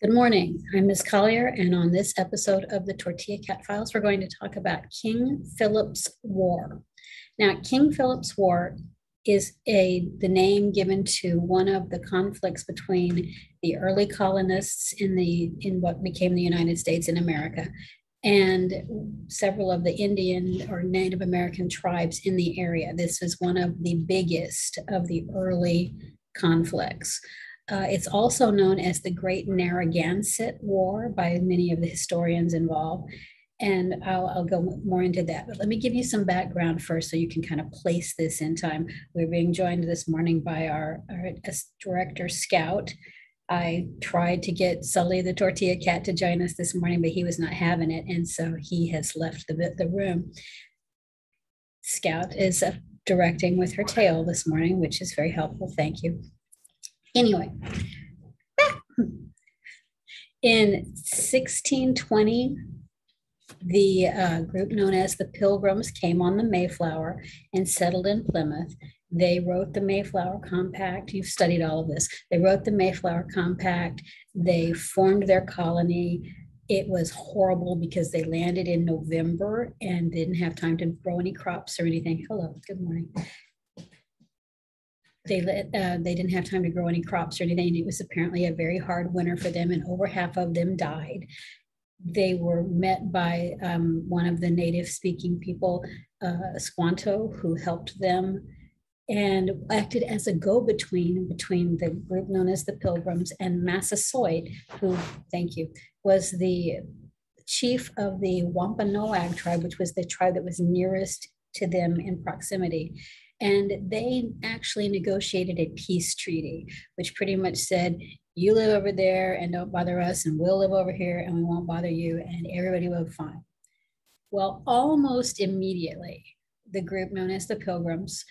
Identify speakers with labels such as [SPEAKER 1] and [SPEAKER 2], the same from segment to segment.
[SPEAKER 1] Good morning. I'm Ms. Collier, and on this episode of the Tortilla Cat Files, we're going to talk about King Phillips War. Now, King Phillips War is the name given to one of the conflicts between the early colonists in what became the United States in America and several of the Indian or Native American tribes in the area. This is one of the biggest of the early conflicts. It's also known as the Great Narragansett War by many of the historians involved. And I'll go more into that. But let me give you some background first so you can kind of place this in time. We're being joined this morning by our director, Scout. I tried to get Sully the Tortilla Cat to join us this morning, but he was not having it. And so he has left the room. Scout is directing with her tail this morning, which is very helpful. Thank you. Anyway, in 1620, the group known as the Pilgrims came on the Mayflower and settled in Plymouth. They wrote the Mayflower Compact. You've studied all of this. They wrote the Mayflower Compact. They formed their colony. It was horrible because they landed in November and didn't have time to grow any crops or anything. Hello, good morning. They didn't have time to grow any crops or anything. It was apparently a very hard winter for them, and over half of them died. They were met by one of the native speaking people, Squanto, who helped them and acted as a go-between between the group known as the Pilgrims and Massasoit, who, thank you, was the chief of the Wampanoag tribe, which was the tribe that was nearest to them in proximity. And they actually negotiated a peace treaty, which pretty much said, you live over there and don't bother us, and we'll live over here and we won't bother you, and everybody will be fine. Well, almost immediately, the group known as the Pilgrims,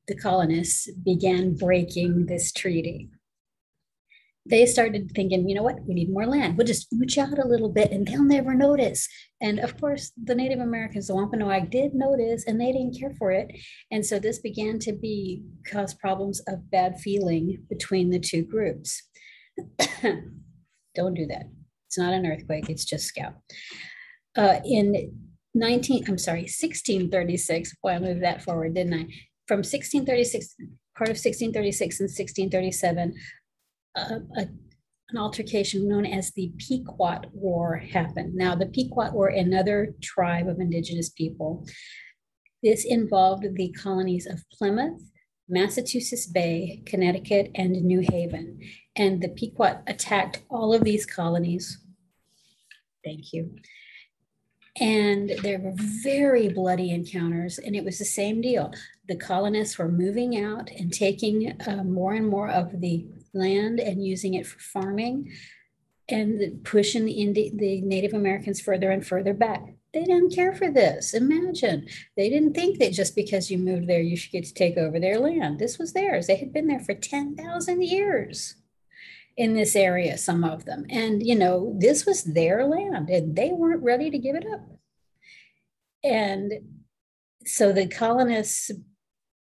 [SPEAKER 1] the colonists, began breaking this treaty. They started thinking, you know what, we need more land. We'll just mooch out a little bit and they'll never notice. And of course, the Native Americans, the Wampanoag, did notice and they didn't care for it. And so this began to cause problems of bad feeling between the two groups. Don't do that. It's not an earthquake, it's just Scout. In 1636, boy, I moved that forward, didn't I? From 1636, part of 1636 and 1637, an altercation known as the Pequot War happened. Now, the Pequot were another tribe of indigenous people. This involved the colonies of Plymouth, Massachusetts Bay, Connecticut, and New Haven. And the Pequot attacked all of these colonies. Thank you. And there were very bloody encounters, and it was the same deal. The colonists were moving out and taking more and more of the land and using it for farming and pushing the Native Americans further and further back. They didn't care for this. Imagine. They didn't think that just because you moved there, you should get to take over their land. This was theirs. They had been there for 10,000 years in this area, some of them. And, you know, this was their land and they weren't ready to give it up. And so the colonists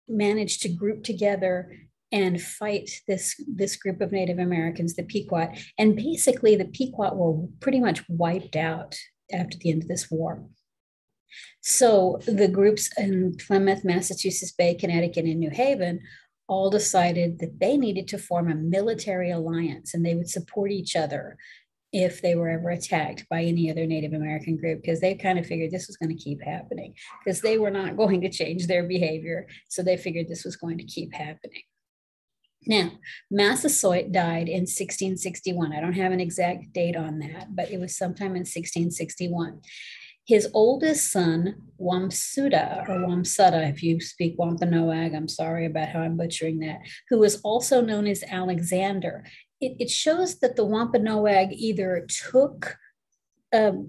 [SPEAKER 1] managed to group together and fight this group of Native Americans, the Pequot. And basically the Pequot were pretty much wiped out after the end of this war. So the groups in Plymouth, Massachusetts Bay, Connecticut, and New Haven all decided that they needed to form a military alliance and they would support each other if they were ever attacked by any other Native American group, because they kind of figured this was going to keep happening because they were not going to change their behavior. So they figured this was going to keep happening. Now, Massasoit died in 1661. I don't have an exact date on that, but it was sometime in 1661. His oldest son, Wamsuta, or Wamsuta, if you speak Wampanoag, I'm sorry about how I'm butchering that, who was also known as Alexander. It shows that the Wampanoag either took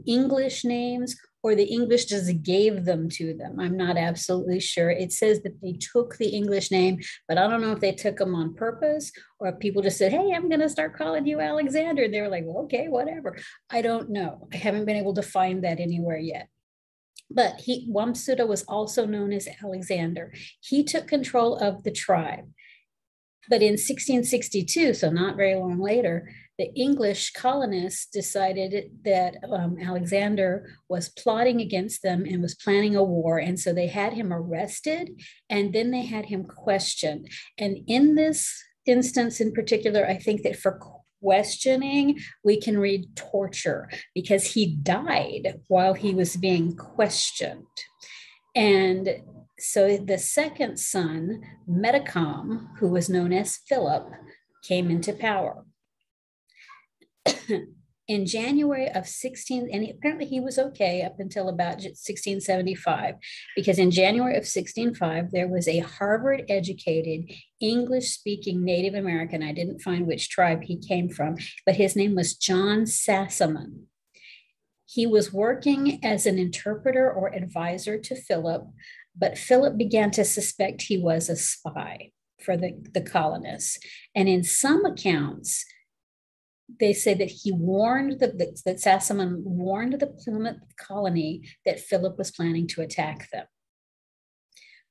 [SPEAKER 1] English names or the English just gave them to them. I'm not absolutely sure. It says that they took the English name, but I don't know if they took them on purpose or if people just said, hey, I'm going to start calling you Alexander. And they were like, well, okay, whatever. I don't know. I haven't been able to find that anywhere yet. But Wamsuta was also known as Alexander. He took control of the tribe. But in 1662, so not very long later, The English colonists decided that Alexander was plotting against them and was planning a war. And so they had him arrested and then they had him questioned. And in this instance in particular, I think that for questioning, we can read torture because he died while he was being questioned. And so the second son, Metacom, who was known as Philip, came into power. In January of 16, and apparently he was okay up until about 1675, because in January of 1605, there was a Harvard-educated, English-speaking Native American. I didn't find which tribe he came from, but his name was John Sassaman. He was working as an interpreter or advisor to Philip, but Philip began to suspect he was a spy for the colonists. And in some accounts, they say that he warned that Sassaman warned the Plymouth colony that Philip was planning to attack them.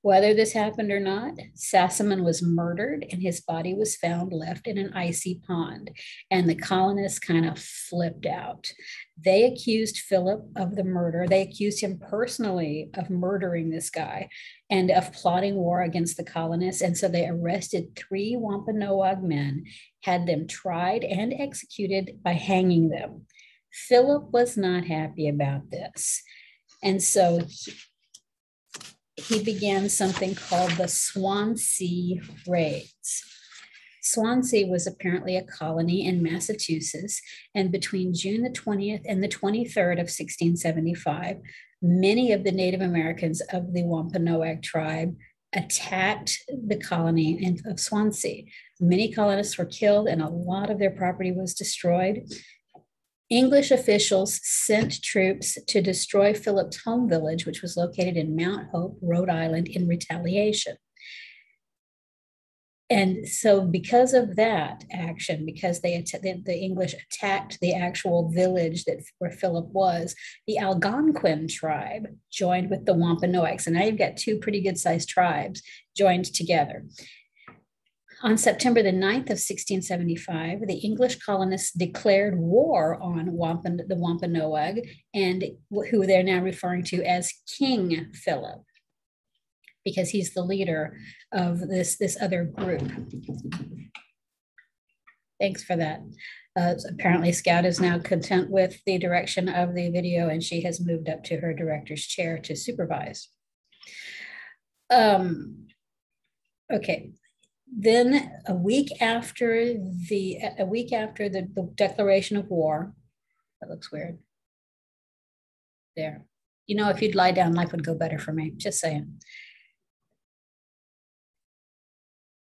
[SPEAKER 1] Whether this happened or not, Sassaman was murdered and his body was found left in an icy pond. And the colonists kind of flipped out. They accused Philip of the murder. They accused him personally of murdering this guy and of plotting war against the colonists. And so they arrested 3 Wampanoag men, had them tried and executed by hanging them. Philip was not happy about this. And so he began something called the Swansea Raves. Swansea was apparently a colony in Massachusetts, and between June the 20th and the 23rd of 1675, many of the Native Americans of the Wampanoag tribe attacked the colony of Swansea. Many colonists were killed and a lot of their property was destroyed. English officials sent troops to destroy Philip's home village, which was located in Mount Hope, Rhode Island, in retaliation. And so because of that action, because the English attacked the actual village where Philip was, the Algonquin tribe joined with the Wampanoags. And now you've got 2 pretty good sized tribes joined together. On September the 9th of 1675, the English colonists declared war on the Wampanoag, and who they're now referring to as King Philip, because he's the leader of this other group. Thanks for that. Apparently Scout is now content with the direction of the video and she has moved up to her director's chair to supervise. Okay. Then a week after the declaration of war, that looks weird. There. You know, if you'd lie down, life would go better for me. Just saying.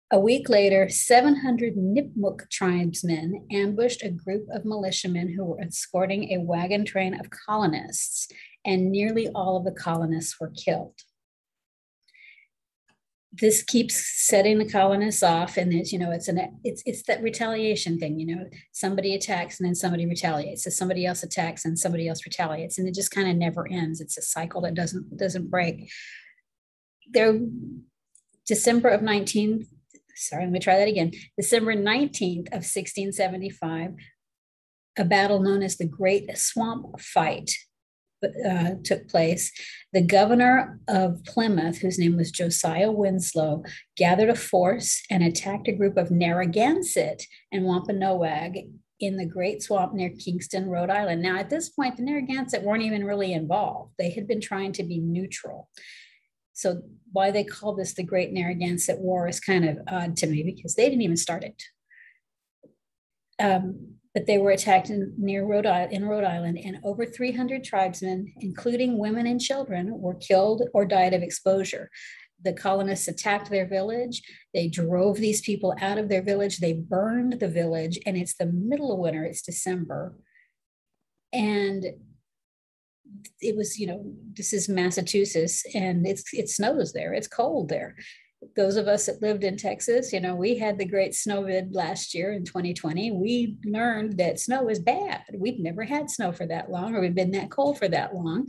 [SPEAKER 1] A week later, 700 Nipmuc tribesmen ambushed a group of militiamen who were escorting a wagon train of colonists, and nearly all of the colonists were killed. This keeps setting the colonists off, and it's, you know, it's that retaliation thing. You know, somebody attacks and then somebody retaliates. So somebody else attacks and somebody else retaliates, and it just kind of never ends. It's a cycle that doesn't break. December 19th of 1675, a battle known as the Great Swamp Fight took place. The governor of Plymouth, whose name was Josiah Winslow, gathered a force and attacked a group of Narragansett and Wampanoag in the Great Swamp near Kingston, Rhode Island. Now, at this point, the Narragansett weren't even really involved. They had been trying to be neutral. So why they call this the Great Narragansett War is kind of odd to me because they didn't even start it. But they were attacked in Rhode Island, and over 300 tribesmen, including women and children, were killed or died of exposure. The colonists attacked their village. They drove these people out of their village. They burned the village, and it's the middle of winter. It's December. And it was, you know, this is Massachusetts, and it snows there. It's cold there. Those of us that lived in Texas, you know, we had the great snow vid last year in 2020. We learned that snow is bad. We'd never had snow for that long, or we've been that cold for that long.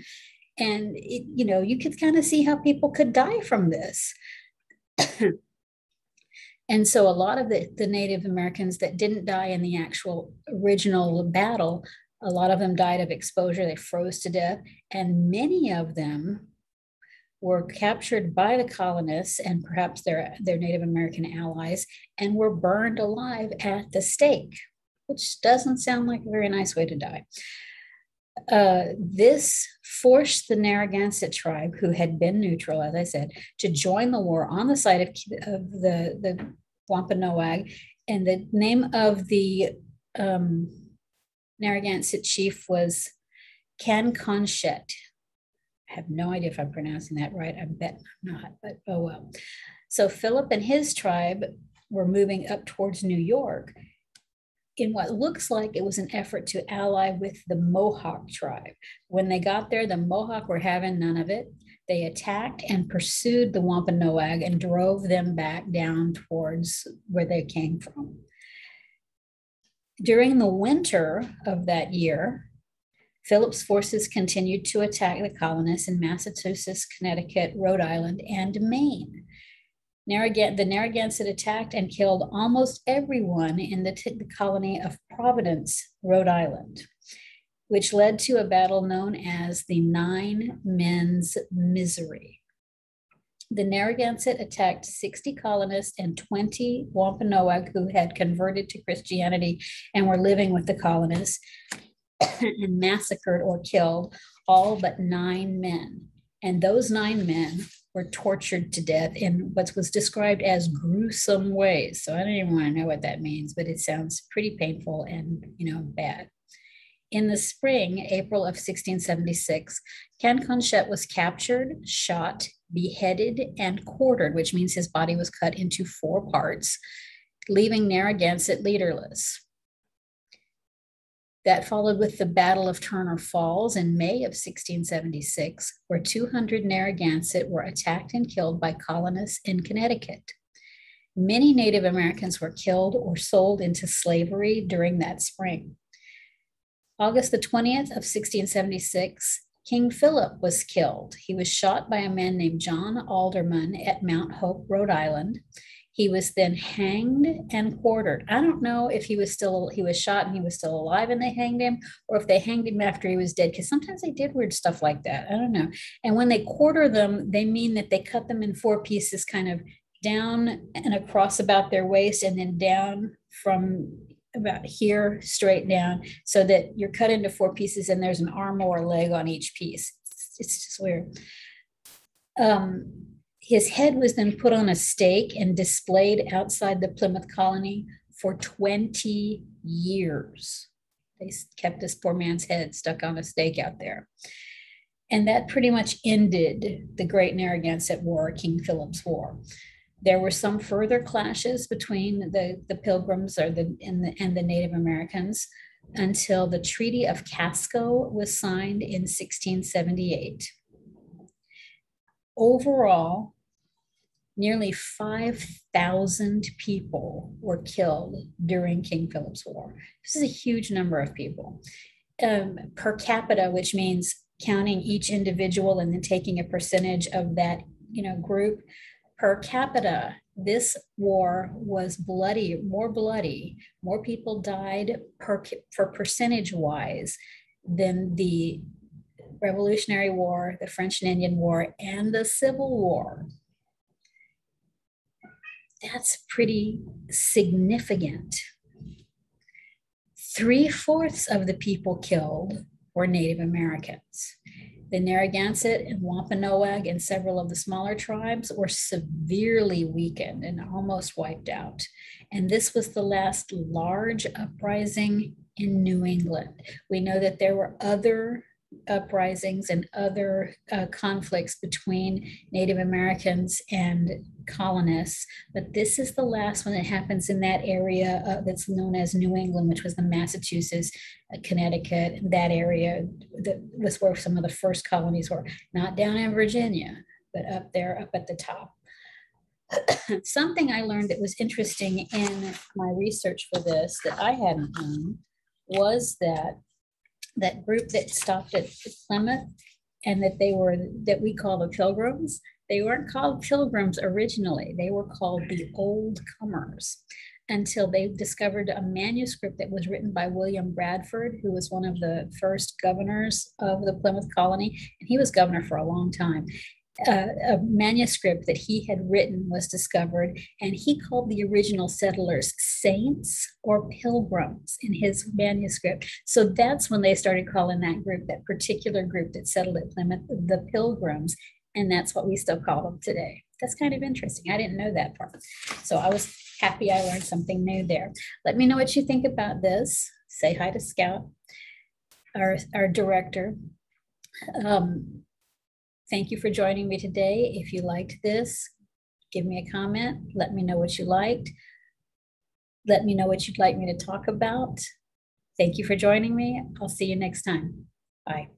[SPEAKER 1] And, you know, you could kind of see how people could die from this. And so a lot of the Native Americans that didn't die in the actual original battle, a lot of them died of exposure. They froze to death. And many of them were captured by the colonists and perhaps their Native American allies and were burned alive at the stake, which doesn't sound like a very nice way to die. This forced the Narragansett tribe, who had been neutral, as I said, to join the war on the side of the Wampanoag. And the name of the Narragansett chief was Canconchet. I have no idea if I'm pronouncing that right. I bet I'm not, but oh well. So Philip and his tribe were moving up towards New York in what looks like it was an effort to ally with the Mohawk tribe. When they got there, the Mohawk were having none of it. They attacked and pursued the Wampanoag and drove them back down towards where they came from. During the winter of that year, Philip's forces continued to attack the colonists in Massachusetts, Connecticut, Rhode Island, and Maine. The Narragansett attacked and killed almost everyone in the colony of Providence, Rhode Island, which led to a battle known as the 9 Men's Misery. The Narragansett attacked 60 colonists and 20 Wampanoag who had converted to Christianity and were living with the colonists, and massacred or killed all but 9 men. And those 9 men were tortured to death in what was described as gruesome ways. So I don't even want to know what that means, but it sounds pretty painful and, bad. In the spring, April of 1676, Canconchet was captured, shot, beheaded, and quartered, which means his body was cut into 4 parts, leaving Narragansett leaderless. That followed with the Battle of Turner Falls in May of 1676, where 200 Narragansett were attacked and killed by colonists in Connecticut. Many Native Americans were killed or sold into slavery during that spring. August the 20th of 1676, King Philip was killed. He was shot by a man named John Alderman at Mount Hope, Rhode Island. He was then hanged and quartered. I don't know if he was shot and he was still alive and they hanged him, or if they hanged him after he was dead, because sometimes they did weird stuff like that. I don't know. And when they quarter them, they mean that they cut them in 4 pieces, kind of down and across about their waist, and then down from about here straight down, so that you're cut into 4 pieces and there's an arm or a leg on each piece. It's just weird. His head was then put on a stake and displayed outside the Plymouth colony for 20 years. They kept this poor man's head stuck on a stake out there. And that pretty much ended the Great Narragansett War, King Philip's War. There were some further clashes between the Pilgrims and the Native Americans until the Treaty of Casco was signed in 1678. Overall, nearly 5,000 people were killed during King Philip's War. This is a huge number of people. Per capita, which means counting each individual and then taking a percentage of that group. Per capita, this war was bloody. More people died for percentage-wise than the Revolutionary War, the French and Indian War, and the Civil War. That's pretty significant. 3/4 of the people killed were Native Americans. The Narragansett and Wampanoag and several of the smaller tribes were severely weakened and almost wiped out. And this was the last large uprising in New England. We know that there were other uprisings and other conflicts between Native Americans and colonists, but this is the last one that happens in that area that's known as New England, which was the Massachusetts, Connecticut, that area that was where some of the first colonies were, not down in Virginia, but up there, up at the top. Something I learned that was interesting in my research for this that I hadn't known was that group that stopped at Plymouth and that we call the Pilgrims, They weren't called Pilgrims originally. They were called the Old Comers until they discovered a manuscript that was written by William Bradford, who was one of the first governors of the Plymouth colony. And he was governor for a long time. A manuscript that he had written was discovered, and he called the original settlers saints or pilgrims in his manuscript. So that's when they started calling that group, that particular group that settled at Plymouth, the Pilgrims. And that's what we still call them today. That's kind of interesting. I didn't know that part. So I was happy I learned something new there. Let me know what you think about this. Say hi to Scout, our director. Thank you for joining me today. If you liked this, give me a comment. Let me know what you liked. Let me know what you'd like me to talk about. Thank you for joining me. I'll see you next time. Bye.